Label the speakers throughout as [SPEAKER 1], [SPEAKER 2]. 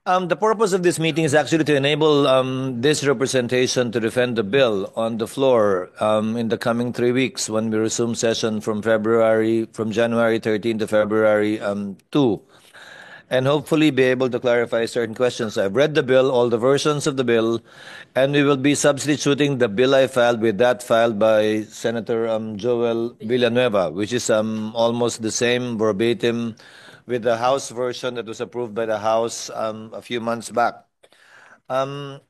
[SPEAKER 1] The purpose of this meeting is actually to enable this representation to defend the bill on the floor in the coming 3 weeks when we resume session from January 13 to February 2, and hopefully be able to clarify certain questions. I've read the bill, all the versions of the bill, and we will be substituting the bill I filed with that filed by Senator Joel Villanueva, which is almost the same verbatim with the House version that was approved by the House a few months back. Can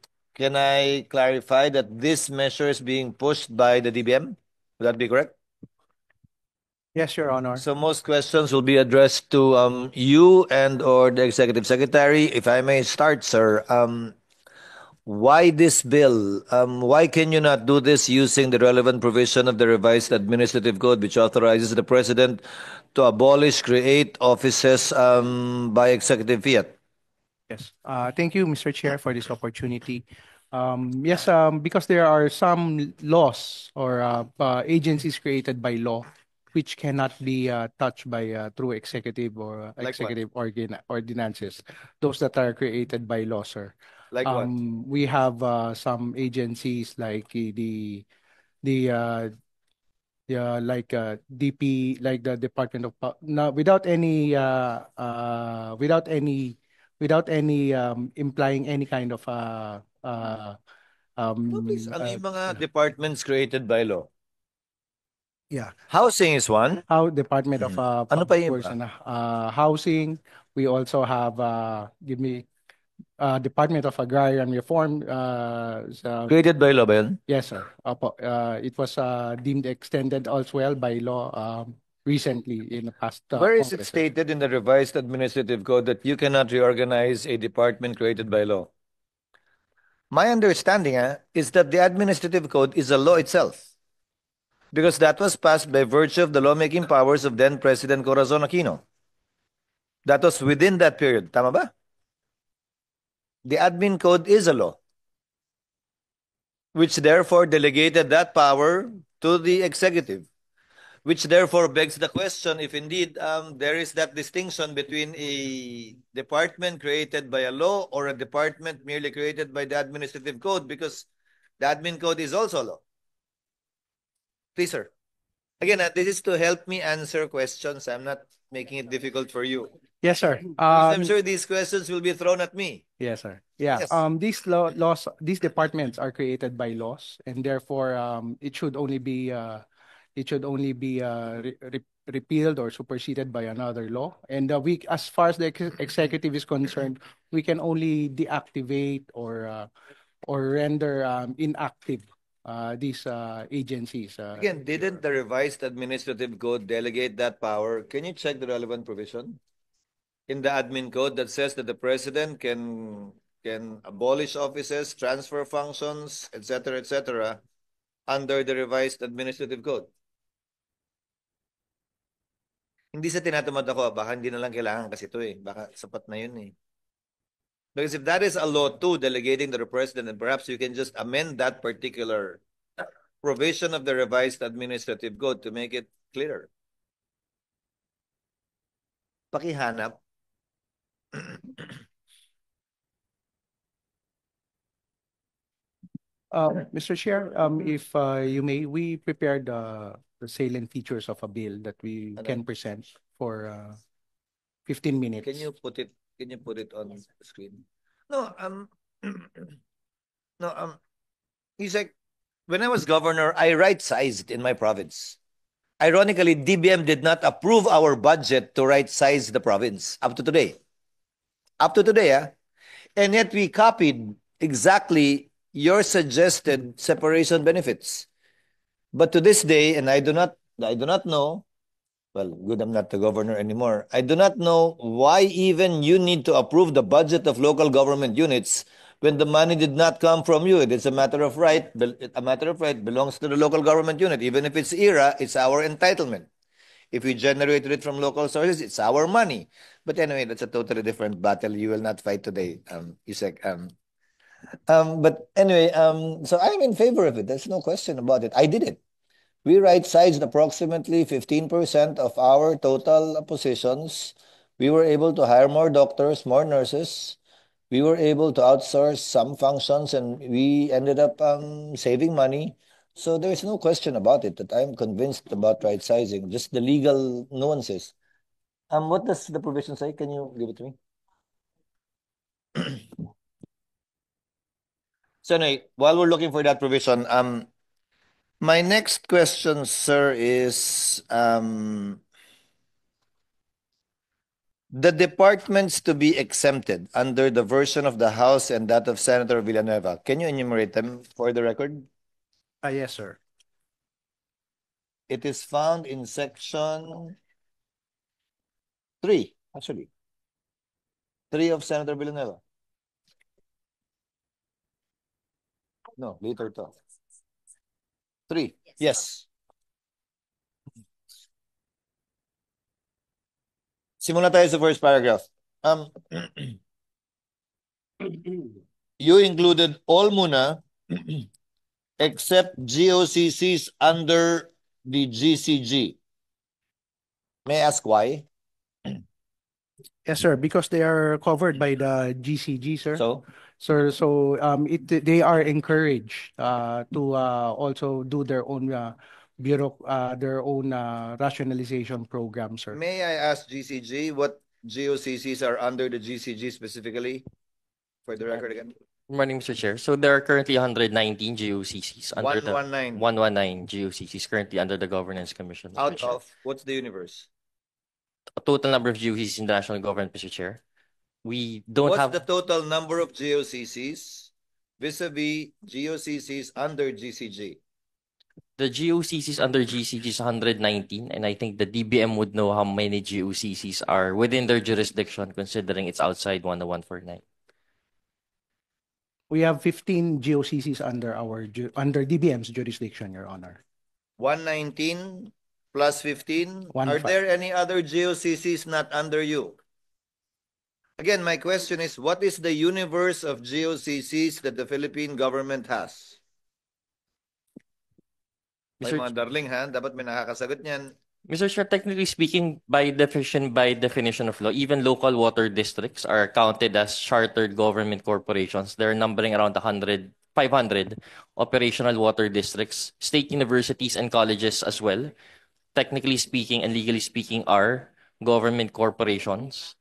[SPEAKER 1] I clarify that this measure is being pushed by the DBM? Would that be correct?
[SPEAKER 2] Yes, Your Honor.
[SPEAKER 1] So most questions will be addressed to you and or the Executive Secretary. If I may start, sir, why this bill? Why can you not do this using the relevant provision of the revised administrative code, which authorizes the president to abolish, create offices by executive fiat?
[SPEAKER 2] Yes. Thank you, Mr. Chair, for this opportunity. Yes, because there are some laws or agencies created by law which cannot be touched by through executive or
[SPEAKER 1] Like what?
[SPEAKER 2] executive ordinances. Those that are created by law, sir.
[SPEAKER 1] Like what?
[SPEAKER 2] We have some agencies like the DP, like the Department of no, without any implying any kind of
[SPEAKER 1] No, please, ano
[SPEAKER 2] uh,
[SPEAKER 1] yung mga departments created by law?
[SPEAKER 2] yeah,
[SPEAKER 1] Housing is one.
[SPEAKER 2] how Department of
[SPEAKER 1] Ano pa
[SPEAKER 2] Public
[SPEAKER 1] yung
[SPEAKER 2] Works
[SPEAKER 1] iba?
[SPEAKER 2] and Housing. We also have give me Department of Agrarian Reform.
[SPEAKER 1] Created by law ba yun?
[SPEAKER 2] Yes, sir. Opo. It was deemed extended as well by law recently in the past
[SPEAKER 1] Where is it
[SPEAKER 2] Congress, sir.
[SPEAKER 1] stated in the revised administrative code that you cannot reorganize a department created by law? My understanding is that the administrative code is a law itself, because that was passed by virtue of the lawmaking powers of then President Corazon Aquino. That was within that period. Tama ba? The admin code is a law, which therefore delegated that power to the executive, which therefore begs the question if indeed there is that distinction between a department created by a law or a department merely created by the administrative code, because the admin code is also a law. Please, sir. Again, this is to help me answer questions. I'm not making it difficult for you.
[SPEAKER 2] Yes, sir.
[SPEAKER 1] Because I'm sure these questions will be thrown at me.
[SPEAKER 2] Yes, sir. Yeah.
[SPEAKER 1] Yes.
[SPEAKER 2] Laws, these departments are created by laws, and therefore, it should only be repealed or superseded by another law. And as far as the executive is concerned, we can only deactivate or render inactive these agencies.
[SPEAKER 1] Again, didn't the revised administrative code delegate that power? Can you check the relevant provision in the admin code that says that the president can abolish offices, transfer functions, etc., under the revised administrative code? Hindi sa tinatamad ako, baka hindi na lang kailangan kasi ito eh. Baka sapat na yun eh. Because if that is a law too, delegating to the president, then perhaps you can just amend that particular provision of the revised administrative code to make it clearer. Pakihanap.
[SPEAKER 2] Mr. Chair, if you may, we prepared the salient features of a bill that we can present for 15 minutes.
[SPEAKER 1] Can you put it on the screen? No, no, Isaac, when I was governor, I right-sized in my province. Ironically, DBM did not approve our budget to right-size the province up to today. Up to today, and yet we copied exactly your suggested separation benefits. But to this day, and I do not know, well, good, I'm not the governor anymore. I do not know why even you need to approve the budget of local government units when the money did not come from you. It is a matter of right. A matter of right belongs to the local government unit. Even if it's ERA, it's our entitlement. If we generated it from local sources, it's our money. But anyway, that's a totally different battle. You will not fight today, Isaac. But anyway, so I'm in favor of it. There's no question about it. I did it. We right-sized approximately 15% of our total positions. We were able to hire more doctors, more nurses. we were able to outsource some functions and we ended up saving money. So there's no question about it that I'm convinced about right sizing, just the legal nuances. What does the provision say? Can you give it to me? So anyway, while we're looking for that provision, my next question, sir, is the departments to be exempted under the version of the House and that of Senator Villanueva. Can you enumerate them for the record?
[SPEAKER 2] Yes, sir.
[SPEAKER 1] It is found in section 3, actually. 3 of Senator Villanueva. No, later to. 3. Yes. Simula tayo sa first paragraph. You included all muna except GOCCs under the GCG. May I ask why?
[SPEAKER 2] Yes, sir, because they are covered by the GCG, sir.
[SPEAKER 1] So,
[SPEAKER 2] They are encouraged to also do their own rationalization program, sir.
[SPEAKER 1] may I ask GCG what GOCCs are under the GCG specifically? For the record again.
[SPEAKER 3] Good morning, Mr. Chair. So there are currently 119 GOCCs under the
[SPEAKER 1] 119.
[SPEAKER 3] 119 GOCCs currently under the Governance Commission, Mr.
[SPEAKER 1] Out
[SPEAKER 3] Chair.
[SPEAKER 1] of what's the universe?
[SPEAKER 3] A total number of GOCCs in the national government, Mr. Chair. We don't
[SPEAKER 1] What's
[SPEAKER 3] have
[SPEAKER 1] the total number of GOCCs vis-a-vis GOCCs under GCG?
[SPEAKER 3] the GOCCs under GCG is 119, and I think the DBM would know how many GOCCs are within their jurisdiction, considering it's outside 10149.
[SPEAKER 2] We have 15 GOCCs under DBM's jurisdiction, Your Honor.
[SPEAKER 1] 119 plus 15.
[SPEAKER 2] One
[SPEAKER 1] Are
[SPEAKER 2] five.
[SPEAKER 1] there any other GOCCs not under you? Again, my question is, what is the universe of GOCCs that the Philippine government has? May
[SPEAKER 3] Mr.
[SPEAKER 1] mga darling ha, dapat may nakakasagot niyan.
[SPEAKER 3] Mr. Chair, technically speaking, by definition of law, even local water districts are counted as chartered government corporations. They're numbering around 500 operational water districts. State universities and colleges as well, technically speaking and legally speaking, are government corporations,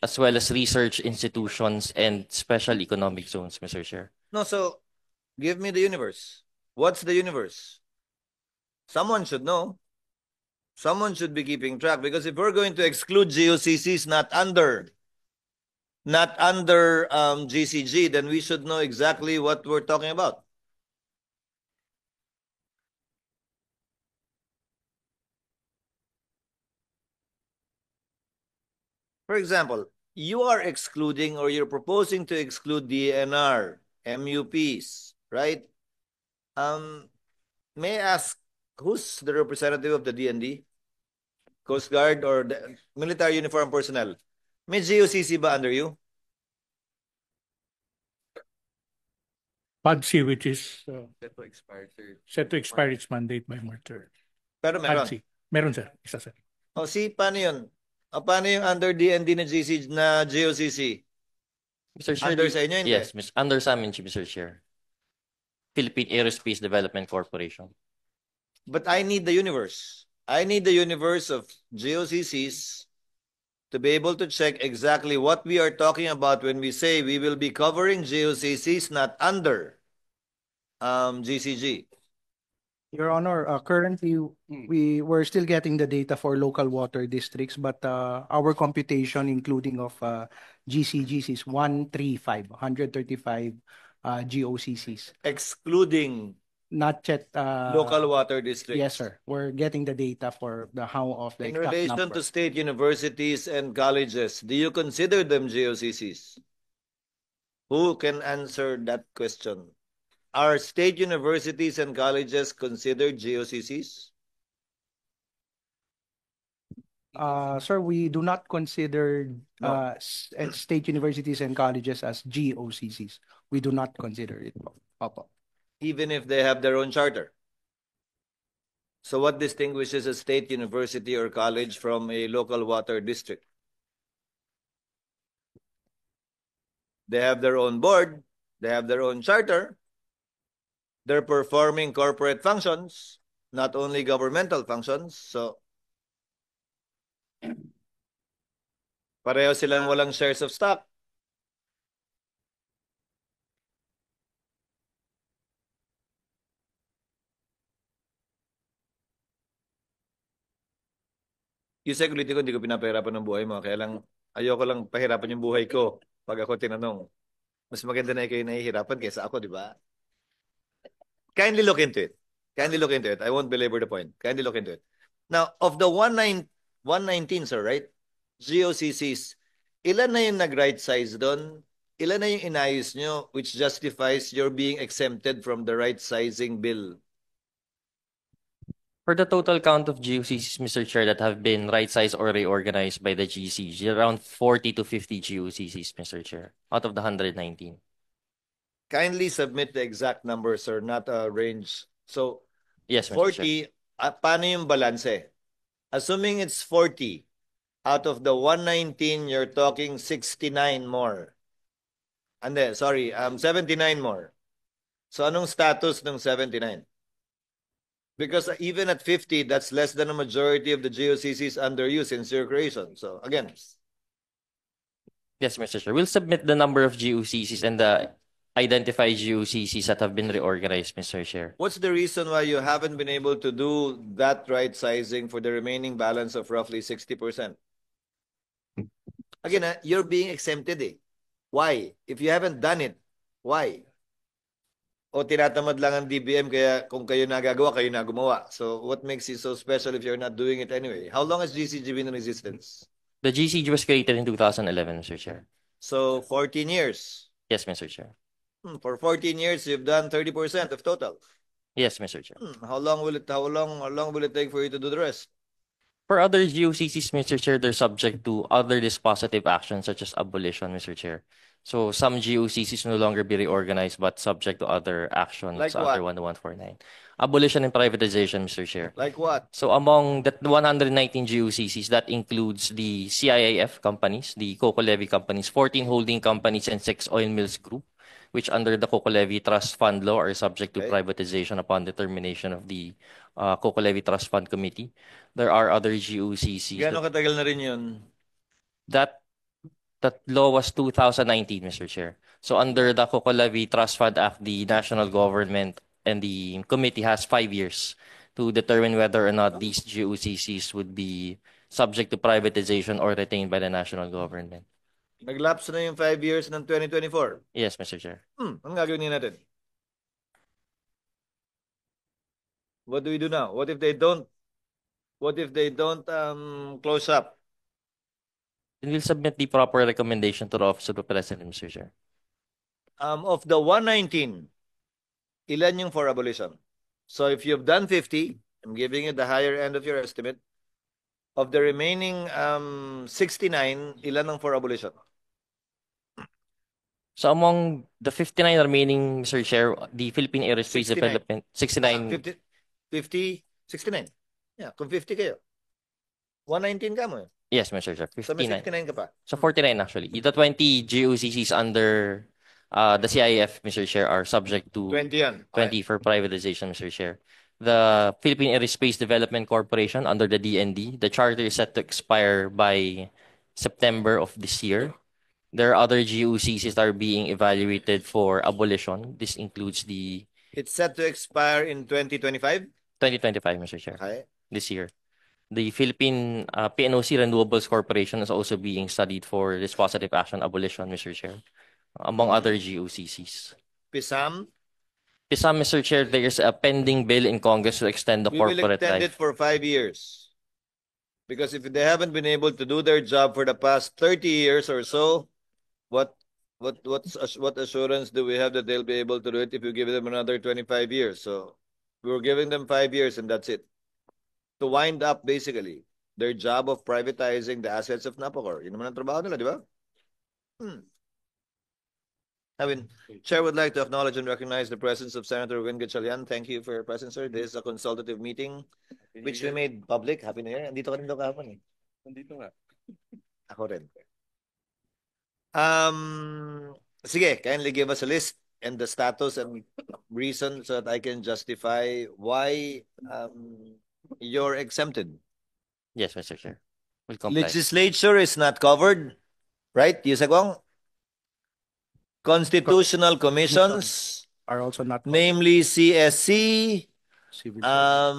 [SPEAKER 3] as well as research institutions and special economic zones, Mr. Chair.
[SPEAKER 1] No, so give me the universe. What's the universe? Someone should know. Someone should be keeping track, because if we're going to exclude GOCCs not under GCG, then we should know exactly what we're talking about. For example, you are excluding or you're proposing to exclude DNR, MUPs, right? May I ask, who's the representative of the DND? Coast Guard or the military uniform personnel? May GOCC ba under you?
[SPEAKER 4] PAGC, which is set to
[SPEAKER 3] Sir.
[SPEAKER 4] expire its mandate by March 3rd.
[SPEAKER 1] Pero meron.
[SPEAKER 4] PAGC. Meron, sir. Isa, sir.
[SPEAKER 1] O paano yun? O, paano yung under DND na GOCC?
[SPEAKER 3] Mr. Chair,
[SPEAKER 1] Under sa inyo, hindi?
[SPEAKER 3] yes, under sa amin, Mr. Chair. Philippine Aerospace Development Corporation.
[SPEAKER 1] But I need the universe. I need the universe of GOCCs to be able to check exactly what we are talking about when we say we will be covering GOCCs not under GCG.
[SPEAKER 2] Your Honor, currently we're still getting the data for local water districts, but our computation, including of GCGs, is 135 GOCCs.
[SPEAKER 1] Excluding
[SPEAKER 2] Not yet.
[SPEAKER 1] local water districts.
[SPEAKER 2] Yes, sir. We're getting the data for the how of the
[SPEAKER 1] In
[SPEAKER 2] exact
[SPEAKER 1] relation
[SPEAKER 2] number.
[SPEAKER 1] to state universities and colleges, do you consider them GOCCs? Who can answer that question? Are state universities and colleges considered GOCCs?
[SPEAKER 2] Sir, we do not consider
[SPEAKER 1] No.
[SPEAKER 2] state universities and colleges as GOCCs. We do not consider it. Opo.
[SPEAKER 1] Even if they have their own charter. So what distinguishes a state university or college from a local water district? They have their own board. They have their own charter. They're performing corporate functions, not only governmental functions. So, pareho silang walang shares of stock. Yung security ko, hindi ko pinapahirapan ng buhay mo. Kaya lang, ayoko lang pahirapan yung buhay ko pag ako tinanong. Mas maganda na ikaw yung nahihirapan kaysa ako, di ba? Kindly look into it. Kindly look into it. I won't belabor the point. Kindly look into it. Now, of the 119, sir, right? GOCCs, ilan na yung nag-right size doon? Ilan na yung inayos nyo which justifies your being exempted from the right sizing bill?
[SPEAKER 3] For the total count of GOCCs, Mr. Chair, that have been right-sized or reorganized by the GCG, around 40 to 50 GOCCs, Mr. Chair, out of the 119.
[SPEAKER 1] Kindly submit the exact number, sir, not a range. So,
[SPEAKER 3] Yes, Mr. Chair.
[SPEAKER 1] 40, paano yung balanse? Assuming it's 40, out of the 119, you're talking 69 more. Ande, sorry, 79 more. So, anong status ng 79? Because even at 50, that's less than a majority of the GOCCs under you since your creation. So, again,
[SPEAKER 3] Yes, Mr. Chair. We'll submit the number of GOCCs and the identified GOCCs that have been reorganized, Mr. Chair.
[SPEAKER 1] what's the reason why you haven't been able to do that right sizing for the remaining balance of roughly 60%? Again, you're being exempted eh. Why? If you haven't done it, why? O tinatamad lang ang DBM kaya kung kayo nagagawa, kayo na gumawa. So what makes it so special if you're not doing it anyway? How long has GCG been in existence?
[SPEAKER 3] The GCG was created in 2011, Mr. Chair.
[SPEAKER 1] So 14 years.
[SPEAKER 3] Yes, Mr. Chair.
[SPEAKER 1] For 14 years, you've done 30% of total.
[SPEAKER 3] Yes, Mr. Chair.
[SPEAKER 1] How long will it take for you to do the rest?
[SPEAKER 3] For other GOCCs, Mr. Chair, they're subject to other dispositive actions such as abolition, Mr. Chair. So some GOCCs no longer be reorganized but subject to other actions
[SPEAKER 1] Like
[SPEAKER 3] under
[SPEAKER 1] what?
[SPEAKER 3] 10149. Abolition and privatization, Mr. Chair.
[SPEAKER 1] Like what?
[SPEAKER 3] So among the 119 GOCCs, that includes the CIAF companies, the Coco Levy companies, 14 holding companies, and 6 oil mills group, which under the Coco Levy Trust Fund law are subject to
[SPEAKER 1] Okay.
[SPEAKER 3] privatization upon determination of the Coco Levy Trust Fund Committee. There are other GOCCs.
[SPEAKER 1] Gaano katagal na rin yun?
[SPEAKER 3] That law was 2019, Mr. Chair. So under the Coco Levy Trust Fund Act, the national government and the committee has 5 years to determine whether or not these GOCCs would be subject to privatization or retained by the national government.
[SPEAKER 1] Naglapse na yung 5 years ng 2024.
[SPEAKER 3] Yes, Mr. Chair.
[SPEAKER 1] Ang gagawin natin? What do we do now? What if they don't close up?
[SPEAKER 3] Then we'll submit the proper recommendation to the Office of the President, Mr. Chair.
[SPEAKER 1] Of the 119, ilan yung for abolition? So if you've done 50, I'm giving you the higher end of your estimate. Of the remaining 69, ilan ang for abolition?
[SPEAKER 3] So among the 59 remaining, Mr. Chair, the Philippine Aerospace
[SPEAKER 1] 69.
[SPEAKER 3] Development, 69,
[SPEAKER 1] 50, 69. Yeah, kung 50 kayo. 119 ka mo.
[SPEAKER 3] yes, Mr. Chair,
[SPEAKER 1] So may
[SPEAKER 3] 59.
[SPEAKER 1] 69 ka pa.
[SPEAKER 3] So 49 actually. The 20 GOCCs under the CIF, Mr. Chair, are subject to
[SPEAKER 1] 20 yan.
[SPEAKER 3] 20 for privatization, Mr. Chair. The Philippine Aerospace Development Corporation under the DND, the charter is set to expire by September of this year. There are other GOCCs that are being evaluated for abolition. This includes the
[SPEAKER 1] It's set to expire in 2025.
[SPEAKER 3] 2025, Mr. Chair,
[SPEAKER 1] Okay.
[SPEAKER 3] this year. The Philippine PNOC Renewables Corporation is also being studied for dispositive action abolition, Mr. Chair, among other GOCCs.
[SPEAKER 1] PISAM,
[SPEAKER 3] PISAM, Mr. Chair, there's a pending bill in Congress to extend the
[SPEAKER 1] we will
[SPEAKER 3] corporate
[SPEAKER 1] extend
[SPEAKER 3] life.
[SPEAKER 1] it for 5 years. Because if they haven't been able to do their job for the past 30 years or so, what assurance do we have that they'll be able to do it if you give them another 25 years? So we're giving them 5 years and that's it. To wind up basically their job of privatizing the assets of Napocor. Yun naman ang trabaho nila, di ba? Chair would like to acknowledge and recognize the presence of Senator Win Gatchalian. Thank you for your presence, sir. This is a consultative meeting which we made public. Happy New Year. Andito ka rin daw kahapon eh.
[SPEAKER 4] Nandito nga.
[SPEAKER 1] Ako rin. Sige, kindly give us a list and the status and reason so that I can justify why you're exempted.
[SPEAKER 3] Yes, Mr. Chair. Will comply.
[SPEAKER 1] Legislature is not covered, right, Yusagwang? Constitutional commissions,
[SPEAKER 2] Are also not
[SPEAKER 1] namely CSC,
[SPEAKER 2] civil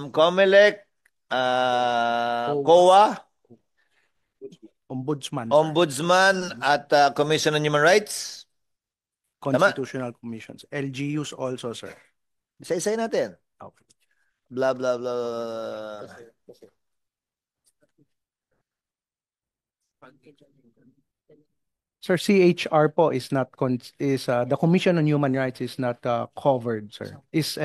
[SPEAKER 1] COMELEC, COA,
[SPEAKER 2] ombudsman,
[SPEAKER 1] Ombudsman, at Commission on Human Rights.
[SPEAKER 2] constitutional commissions, LGUs also, sir.
[SPEAKER 1] Isa-isay natin.
[SPEAKER 2] Okay.
[SPEAKER 1] Blah, blah, blah.
[SPEAKER 2] Sir, CHR po is not the Commission on Human Rights is not covered, sir. Is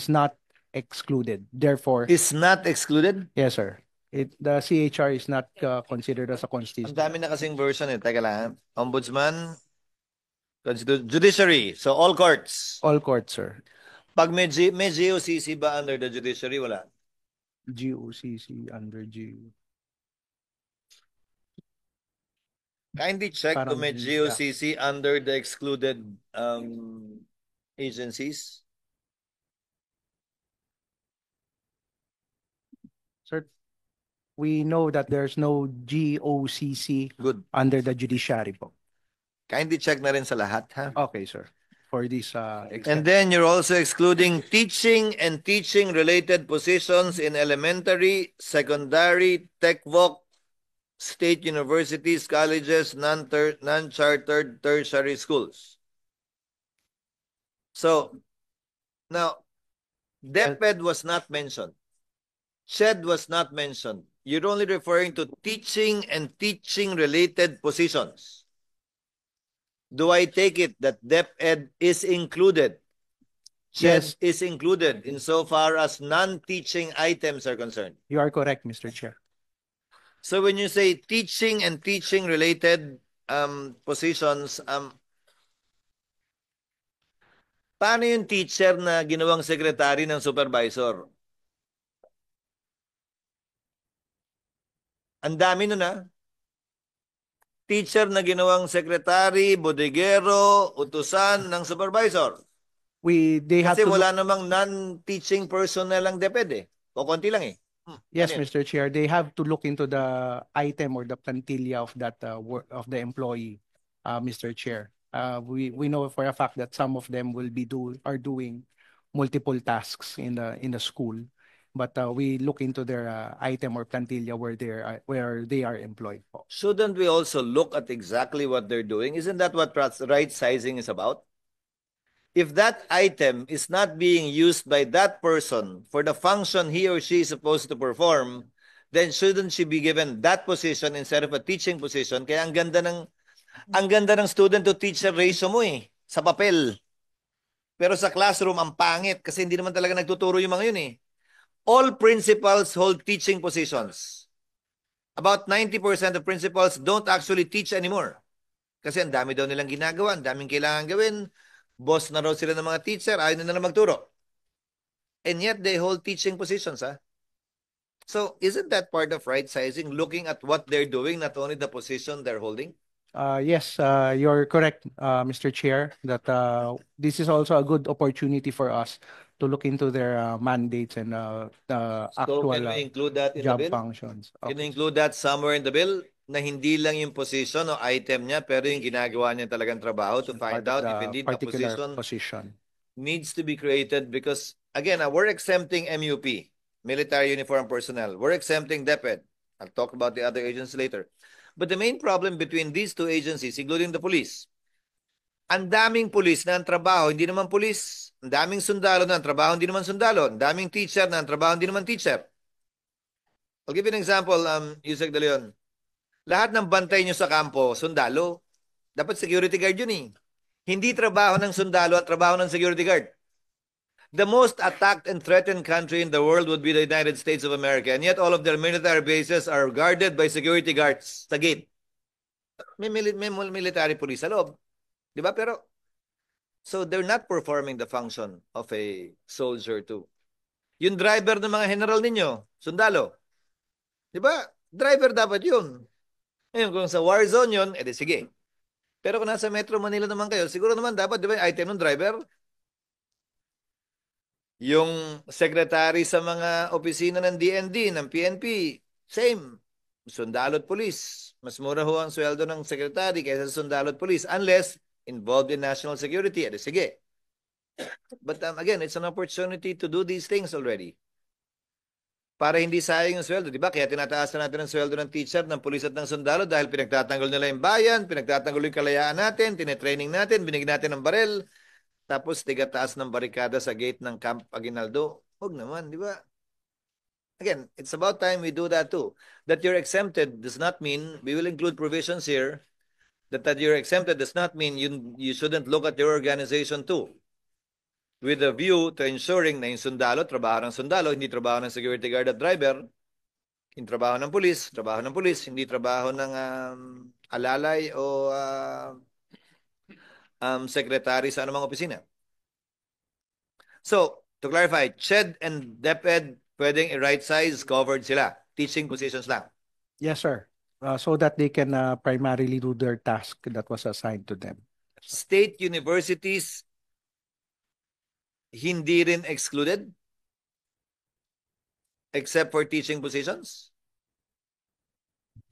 [SPEAKER 2] not excluded. Therefore,
[SPEAKER 1] Is not excluded?
[SPEAKER 2] yes, sir. The CHR is not considered as a
[SPEAKER 1] Ang
[SPEAKER 2] constitution.
[SPEAKER 1] dami na kasing version eh. Teka lang. Ombudsman, Judiciary. So all courts.
[SPEAKER 2] All courts, sir.
[SPEAKER 1] Pag may GOCC ba under the judiciary? Wala.
[SPEAKER 2] GOCC under GU.
[SPEAKER 1] Kindly check
[SPEAKER 2] Parang
[SPEAKER 1] kung may
[SPEAKER 2] hindi,
[SPEAKER 1] GOCC under the excluded agencies.
[SPEAKER 2] Sir, we know that there's no GOCC
[SPEAKER 1] Good.
[SPEAKER 2] under the judiciary po.
[SPEAKER 1] Kindly check na rin sa lahat, ha?
[SPEAKER 2] Okay, sir. For this
[SPEAKER 1] And then you're also excluding teaching and teaching-related positions in elementary, secondary, TechVoc, state universities, colleges, non-chartered tertiary schools. So, now, DepEd was not mentioned. SHED was not mentioned. You're only referring to teaching and teaching-related positions. Do I take it that DepEd is included? SHED
[SPEAKER 2] Yes.
[SPEAKER 1] is included insofar as non-teaching items are concerned.
[SPEAKER 2] You are correct, Mr. Chair.
[SPEAKER 1] So when you say teaching and teaching-related positions, paano yung teacher na ginawang secretary ng supervisor? Ang dami nun, ha? Teacher na ginawang secretary, bodegero, utusan ng supervisor.
[SPEAKER 2] They have
[SPEAKER 1] Kasi
[SPEAKER 2] to
[SPEAKER 1] wala namang non-teaching personnel ang DepEd eh. O konti lang eh.
[SPEAKER 2] Yes,
[SPEAKER 1] Ano yun?
[SPEAKER 2] Mr. Chair, they have to look into the item or the plantilla of that of the employee, Mr. Chair. We know for a fact that some of them are doing multiple tasks in the school, but we look into their item or plantilla where they are employed.
[SPEAKER 1] Shouldn't we also look at exactly what they're doing? Isn't that what right sizing is about? If that item is not being used by that person for the function he or she is supposed to perform, then shouldn't she be given that position instead of a teaching position? Kaya ang ganda ng student to teacher ratio mo eh, sa papel. Pero sa classroom, ang pangit kasi hindi naman talaga nagtuturo yung mga yun eh. All principals hold teaching positions. About 90% of principals don't actually teach anymore. Kasi ang dami daw nilang ginagawa, ang daming kailangan gawin. Boss na raw sila ng mga teacher, ayaw na lang magturo. And yet they hold teaching positions, ha? So isn't that part of right sizing, looking at what they're doing, not only the position they're holding?
[SPEAKER 2] Yes, you're correct, Mr. Chair, that this is also a good opportunity for us to look into their mandates and the
[SPEAKER 1] So
[SPEAKER 2] actual
[SPEAKER 1] can we include that in the
[SPEAKER 2] job
[SPEAKER 1] bill?
[SPEAKER 2] functions.
[SPEAKER 1] Can we
[SPEAKER 2] Okay.
[SPEAKER 1] include that somewhere in the bill? Na hindi lang yung position o item niya, pero yung ginagawa niya talagang trabaho to find
[SPEAKER 2] Part
[SPEAKER 1] out
[SPEAKER 2] of
[SPEAKER 1] if
[SPEAKER 2] the
[SPEAKER 1] indeed the
[SPEAKER 2] particular
[SPEAKER 1] position
[SPEAKER 2] position.
[SPEAKER 1] needs to be created because, again, we're exempting MUP, military uniform personnel. We're exempting DepEd. I'll talk about the other agencies later. But the main problem between these two agencies, including the police, ang daming police na ang trabaho, hindi naman police. Ang daming sundalo na ang trabaho, hindi naman sundalo. Ang daming teacher na ang trabaho, hindi naman teacher. I'll give you an example, Yusek De Leon. Lahat ng bantay nyo sa kampo, sundalo. Dapat security guard yun eh. Hindi trabaho ng sundalo at trabaho ng security guard. The most attacked and threatened country in the world would be the United States of America, and yet all of their military bases are guarded by security guards sa gate. May military police sa loob. Di ba? Pero, so they're not performing the function of a soldier too. Yung driver ng mga general ninyo, sundalo. Di ba? Driver dapat yun. Ngayon, kung sa war zone yun, edi sige. Pero kung nasa Metro Manila naman kayo, siguro naman dapat, di ba, yung item ng driver? Yung secretary sa mga opisina ng DND, ng PNP, same. Sundalo at police. Mas mura ho ang sweldo ng secretary kaysa sa sundalo at police unless involved in national security. Edi sige. But again, it's an opportunity to do these things already. Para hindi sayang yung sweldo, di ba? Kaya tinataas na natin ang sweldo ng teacher, ng pulis at ng sundalo dahil pinagtatanggol nila yung bayan, pinagtatanggol yung kalayaan natin, tinetraining natin, binigyan natin ng barel, tapos tigataas ng barikada sa gate ng Camp Aguinaldo. Huwag naman, di ba? Again, it's about time we do that too. That you're exempted does not mean, we will include provisions here, that you're exempted does not mean you shouldn't look at your organization too. With a view to ensuring na yung sundalo, trabaho ng sundalo, hindi trabaho ng security guard at driver, yung trabaho ng pulis, hindi trabaho ng alalay o secretary sa anumang opisina. So, to clarify, CHED and DepEd, pwedeng i-right size, covered sila. Teaching positions lang.
[SPEAKER 2] Yes, sir. So that they can primarily do their task that was assigned to them.
[SPEAKER 1] State universities, hindi rin excluded? Except for teaching positions?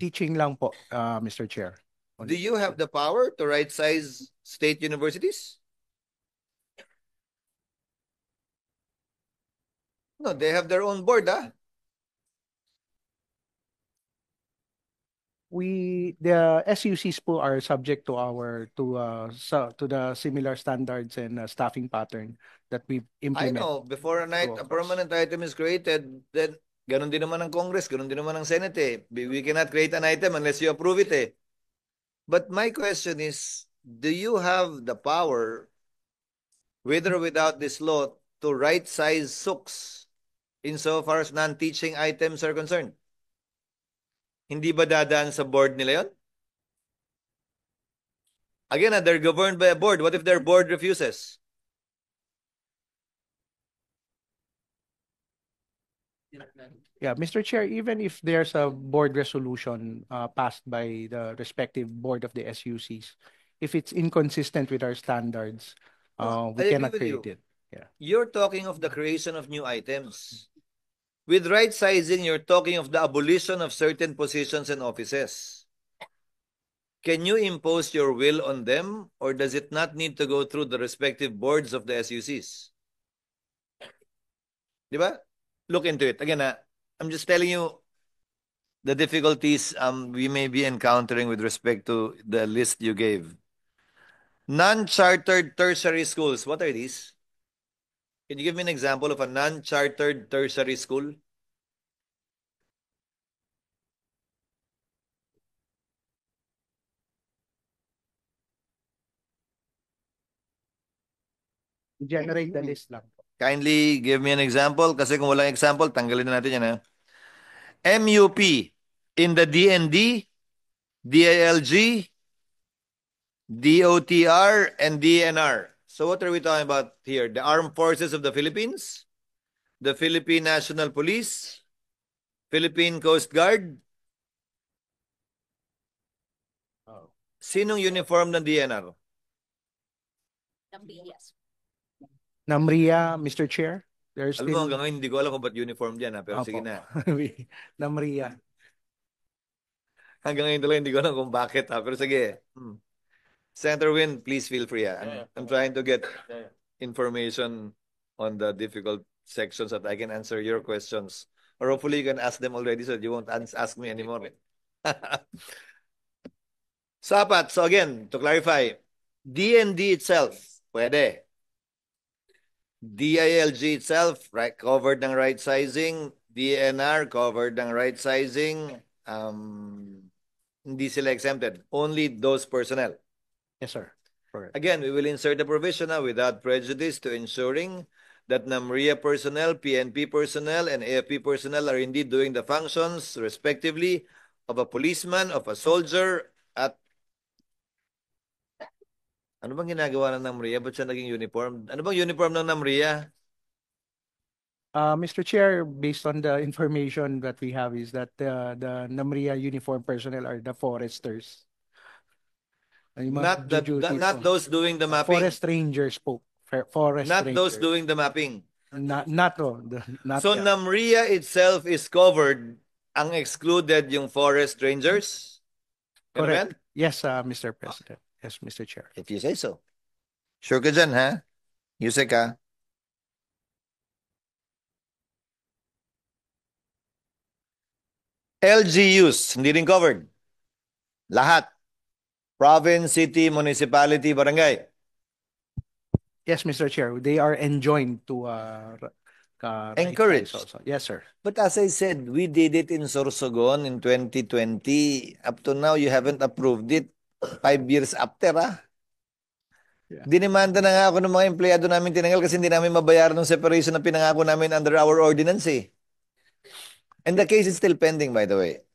[SPEAKER 2] Teaching lang po, Mr. Chair.
[SPEAKER 1] Do you have the power to right size state universities? No, they have their own board, ah.
[SPEAKER 2] The SUCs po are subject to the similar standards and staffing pattern that we
[SPEAKER 1] I
[SPEAKER 2] implement.
[SPEAKER 1] know, before a
[SPEAKER 2] Of course.
[SPEAKER 1] permanent item is created, then ganun din naman ng Congress, ganun din naman ng Senate eh. We cannot create an item unless you approve it eh. But my question is, do you have the power, with or without this law, to right size SUCs insofar as non-teaching items are concerned? Hindi ba dadaan sa board nila yon? Again, they're governed by a board. What if their board refuses?
[SPEAKER 2] Yeah, Mr. Chair, even if there's a board resolution passed by the respective board of the SUCs, if it's inconsistent with our standards,
[SPEAKER 1] No,
[SPEAKER 2] we
[SPEAKER 1] I agree
[SPEAKER 2] cannot
[SPEAKER 1] with you.
[SPEAKER 2] create it. Yeah.
[SPEAKER 1] You're talking of the creation of new items. With right sizing, you're talking of the abolition of certain positions and offices. Can you impose your will on them, or does it not need to go through the respective boards of the SUCs? Di ba? Look into it. Again, I'm just telling you the difficulties we may be encountering with respect to the list you gave. Non-chartered tertiary schools, what are these? Can you give me an example of a non-chartered tertiary school?
[SPEAKER 2] Generate the list lang po.
[SPEAKER 1] Kindly give me an example kasi kung walang example, tanggalin na natin yan. MUP in the DND, DILG, DOTR, and DNR. So what are we talking about here? The Armed Forces of the Philippines, the Philippine National Police, Philippine Coast Guard. Sinong uniform ng DNR?
[SPEAKER 2] Namria, Mr. Chair, there's
[SPEAKER 1] Alam mo,
[SPEAKER 2] still
[SPEAKER 1] hanggang ngayon hindi ko alam kung ba't uniform dyan, pero
[SPEAKER 2] Opo.
[SPEAKER 1] sige na.
[SPEAKER 2] Namria.
[SPEAKER 1] Hanggang ngayon talaga hindi ko alam kung bakit, pero sige. Senator Win, please feel free. I'm trying to get information on the difficult sections that I can answer your questions. Or hopefully you can ask them already so you won't ask me anymore. Sapat. So again, to clarify, DND itself, pwede. DILG itself, right, covered ng right sizing. DNR, covered ng right sizing. Hindi sila exempted. Only those personnel.
[SPEAKER 2] Yes, sir. Correct.
[SPEAKER 1] Again, we will insert the provision without prejudice to ensuring that NAMRIA personnel, PNP personnel, and AFP personnel are indeed doing the functions, respectively, of a policeman, of a soldier, at... Ano bang ginagawa ng NAMRIA? Ba't siya naging uniform? Ano bang uniform ng NAMRIA?
[SPEAKER 2] Mr. Chair, based on the information that we have is that the NAMRIA uniform personnel are the foresters. Yung mga
[SPEAKER 1] Not
[SPEAKER 2] duties
[SPEAKER 1] not
[SPEAKER 2] po.
[SPEAKER 1] those doing the mapping.
[SPEAKER 2] Forest rangers po. Forest
[SPEAKER 1] Not those
[SPEAKER 2] rangers.
[SPEAKER 1] doing the mapping.
[SPEAKER 2] Not oh, not
[SPEAKER 1] So
[SPEAKER 2] yet.
[SPEAKER 1] NAMRIA itself is covered. Ang excluded yung forest rangers. Ganun ba yan?
[SPEAKER 2] Correct. Yes, Mr. President. Yes, Mr. Chair.
[SPEAKER 1] If you say so. Sure ka dyan, ha? Yusek, ha? LGUs, hindi rin covered. Lahat. Province, city, municipality, barangay.
[SPEAKER 2] Yes, Mr. Chair. They are enjoined to
[SPEAKER 1] Encouraged.
[SPEAKER 2] also. Yes, sir.
[SPEAKER 1] But as I said, we did it in Sorsogon in 2020. Up to now, you haven't approved it. 5 years after, ha?
[SPEAKER 2] Yeah.
[SPEAKER 1] Dinimanda na nga ako ng mga empleyado namin tinanggal kasi hindi namin mabayaran ng separation na pinangako namin under our ordinance, eh. And the case is still pending, by the way.